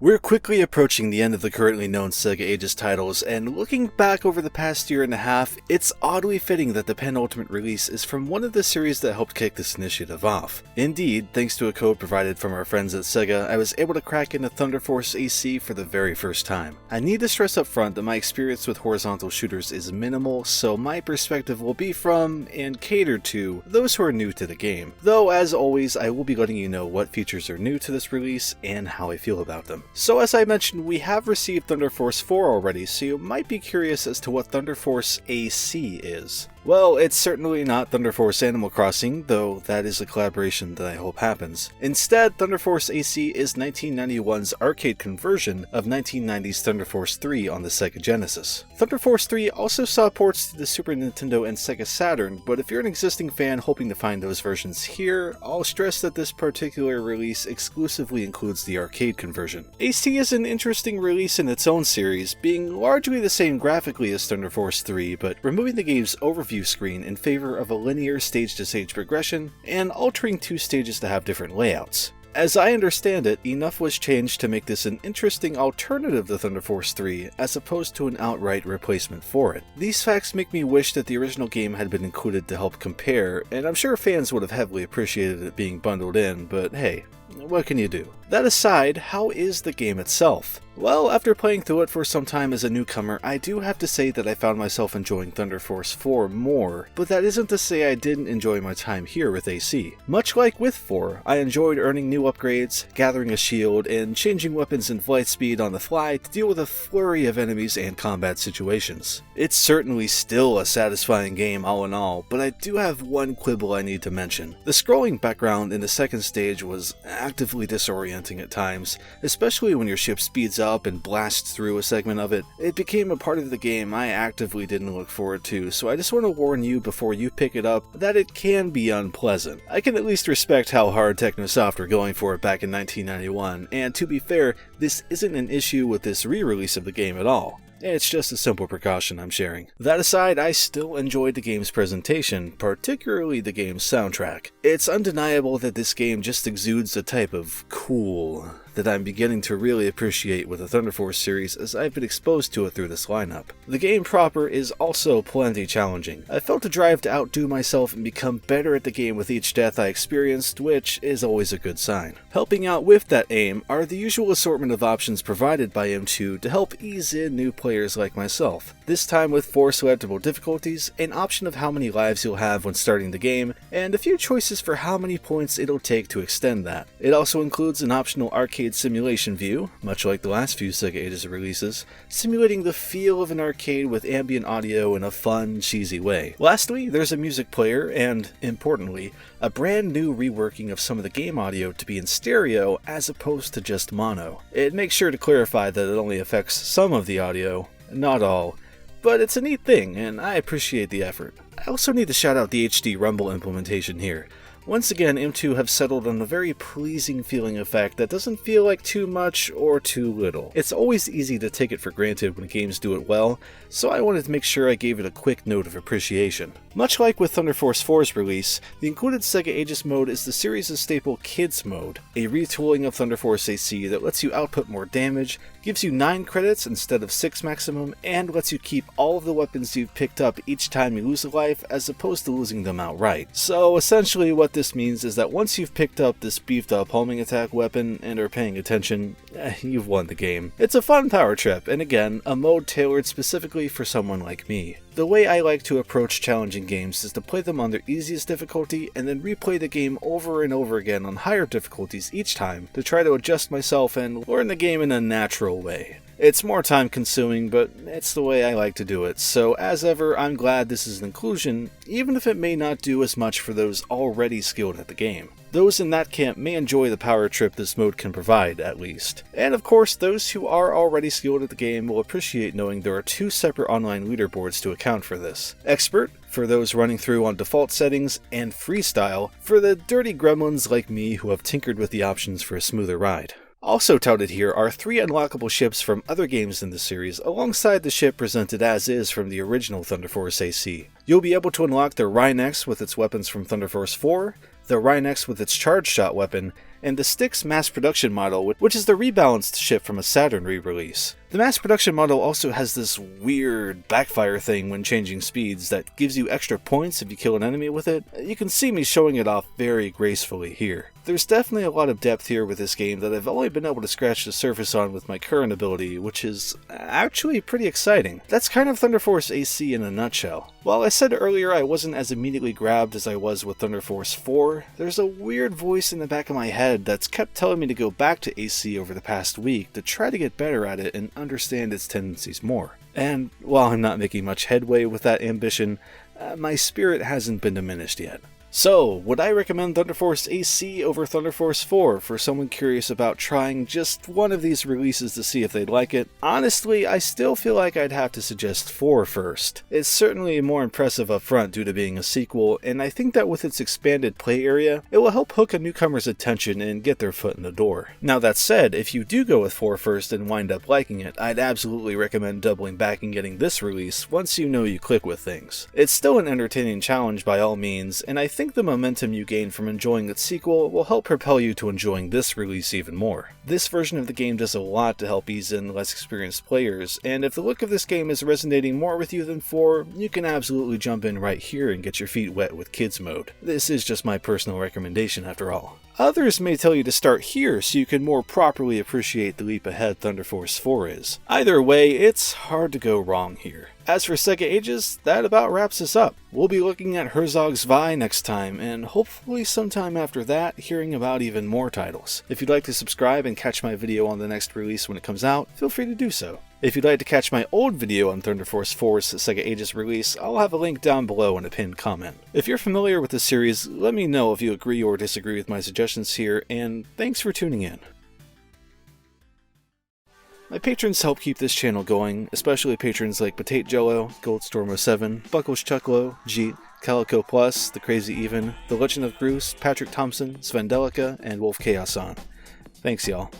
We're quickly approaching the end of the currently known SEGA Ages titles, and looking back over the past year and a half, it's oddly fitting that the penultimate release is from one of the series that helped kick this initiative off. Indeed, thanks to a code provided from our friends at SEGA, I was able to crack into Thunder Force AC for the very first time. I need to stress up front that my experience with horizontal shooters is minimal, so my perspective will be from, and catered to, those who are new to the game. Though, as always, I will be letting you know what features are new to this release and how I feel about them. So as I mentioned, we have received Thunder Force 4 already, so you might be curious as to what Thunder Force AC is. Well, it's certainly not Thunder Force Animal Crossing, though that is a collaboration that I hope happens. Instead, Thunder Force AC is 1991's arcade conversion of 1990's Thunder Force 3 on the Sega Genesis. Thunder Force 3 also saw ports to the Super Nintendo and Sega Saturn, but if you're an existing fan hoping to find those versions here, I'll stress that this particular release exclusively includes the arcade conversion. AC is an interesting release in its own series, being largely the same graphically as Thunder Force 3, but removing the game's overview screen in favor of a linear stage-to-stage progression, and altering two stages to have different layouts. As I understand it, enough was changed to make this an interesting alternative to Thunder Force 3, as opposed to an outright replacement for it. These facts make me wish that the original game had been included to help compare, and I'm sure fans would have heavily appreciated it being bundled in, but hey, what can you do? That aside, how is the game itself? Well, after playing through it for some time as a newcomer, I do have to say that I found myself enjoying Thunder Force 4 more, but that isn't to say I didn't enjoy my time here with AC. Much like with 4, I enjoyed earning new upgrades, gathering a shield, and changing weapons and flight speed on the fly to deal with a flurry of enemies and combat situations. It's certainly still a satisfying game all in all, but I do have one quibble I need to mention. The scrolling background in the second stage was actively disorienting at times, especially when your ship speeds up and blasts through a segment of it. It became a part of the game I actively didn't look forward to, so I just want to warn you before you pick it up that it can be unpleasant. I can at least respect how hard Technosoft were going for it back in 1991, and to be fair, this isn't an issue with this re-release of the game at all. It's just a simple precaution I'm sharing. That aside, I still enjoyed the game's presentation, particularly the game's soundtrack. It's undeniable that this game just exudes a type of cool that I'm beginning to really appreciate with the Thunder Force series as I've been exposed to it through this lineup. The game proper is also plenty challenging. I felt a drive to outdo myself and become better at the game with each death I experienced, which is always a good sign. Helping out with that aim are the usual assortment of options provided by M2 to help ease in new players like myself. This time with 4 selectable difficulties, an option of how many lives you'll have when starting the game, and a few choices for how many points it'll take to extend that. It also includes an optional arcade simulation view, much like the last few SEGA Ages releases, simulating the feel of an arcade with ambient audio in a fun, cheesy way. Lastly, there's a music player and, importantly, a brand new reworking of some of the game audio to be in stereo as opposed to just mono. It makes sure to clarify that it only affects some of the audio, not all, but it's a neat thing and I appreciate the effort. I also need to shout out the HD Rumble implementation here. Once again, M2 have settled on a very pleasing feeling effect that doesn't feel like too much or too little. It's always easy to take it for granted when games do it well, so I wanted to make sure I gave it a quick note of appreciation. Much like with Thunder Force 4's release, the included SEGA Ages mode is the series' staple Kids mode, a retooling of Thunder Force AC that lets you output more damage, gives you 9 credits instead of 6 maximum, and lets you keep all of the weapons you've picked up each time you lose a life as opposed to losing them outright. So essentially what this means is that once you've picked up this beefed up homing attack weapon and are paying attention, you've won the game. It's a fun power trip, and again, a mode tailored specifically for someone like me. The way I like to approach challenging games is to play them on their easiest difficulty and then replay the game over and over again on higher difficulties each time to try to adjust myself and learn the game in a natural way. It's more time consuming, but it's the way I like to do it, so as ever, I'm glad this is an inclusion, even if it may not do as much for those already skilled at the game. Those in that camp may enjoy the power trip this mode can provide, at least. And of course, those who are already skilled at the game will appreciate knowing there are 2 separate online leaderboards to account for this. Expert, for those running through on default settings, and Freestyle, for the dirty gremlins like me who have tinkered with the options for a smoother ride. Also touted here are 3 unlockable ships from other games in the series, alongside the ship presented as is from the original Thunder Force AC. You'll be able to unlock the Rhine-X with its weapons from Thunder Force 4, the Rhine-X with its charge shot weapon, and the Styx mass production model, which is the rebalanced ship from a Saturn re-release. The mass production model also has this weird backfire thing when changing speeds that gives you extra points if you kill an enemy with it. You can see me showing it off very gracefully here. There's definitely a lot of depth here with this game that I've only been able to scratch the surface on with my current ability, which is actually pretty exciting. That's kind of Thunder Force AC in a nutshell. While I said earlier I wasn't as immediately grabbed as I was with Thunder Force 4, there's a weird voice in the back of my head that's kept telling me to go back to AC over the past week to try to get better at it and understand its tendencies more. And while I'm not making much headway with that ambition, my spirit hasn't been diminished yet. So, would I recommend Thunder Force AC over Thunder Force 4 for someone curious about trying just one of these releases to see if they'd like it? Honestly, I still feel like I'd have to suggest 4 first. It's certainly more impressive up front due to being a sequel, and I think that with its expanded play area, it will help hook a newcomer's attention and get their foot in the door. Now that said, if you do go with 4 first and wind up liking it, I'd absolutely recommend doubling back and getting this release once you know you click with things. It's still an entertaining challenge by all means, and I think the momentum you gain from enjoying its sequel will help propel you to enjoying this release even more. This version of the game does a lot to help ease in less experienced players, and if the look of this game is resonating more with you than 4, you can absolutely jump in right here and get your feet wet with Kids Mode. This is just my personal recommendation after all. Others may tell you to start here so you can more properly appreciate the leap ahead Thunder Force 4 is. Either way, it's hard to go wrong here. As for SEGA Ages, that about wraps us up. We'll be looking at Herzog's Vi next time, and hopefully sometime after that, hearing about even more titles. If you'd like to subscribe and catch my video on the next release when it comes out, feel free to do so. If you'd like to catch my old video on Thunder Force 4's SEGA Ages release, I'll have a link down below in a pinned comment. If you're familiar with the series, let me know if you agree or disagree with my suggestions here, and thanks for tuning in. My patrons help keep this channel going, especially patrons like Potato Jello, Goldstorm07, Buckles Chucklo, Jeet, Calico Plus, The Crazy Even, The Legend of Bruce, Patrick Thompson, Sven Delica, and Wolf Chaos On. Thanks y'all.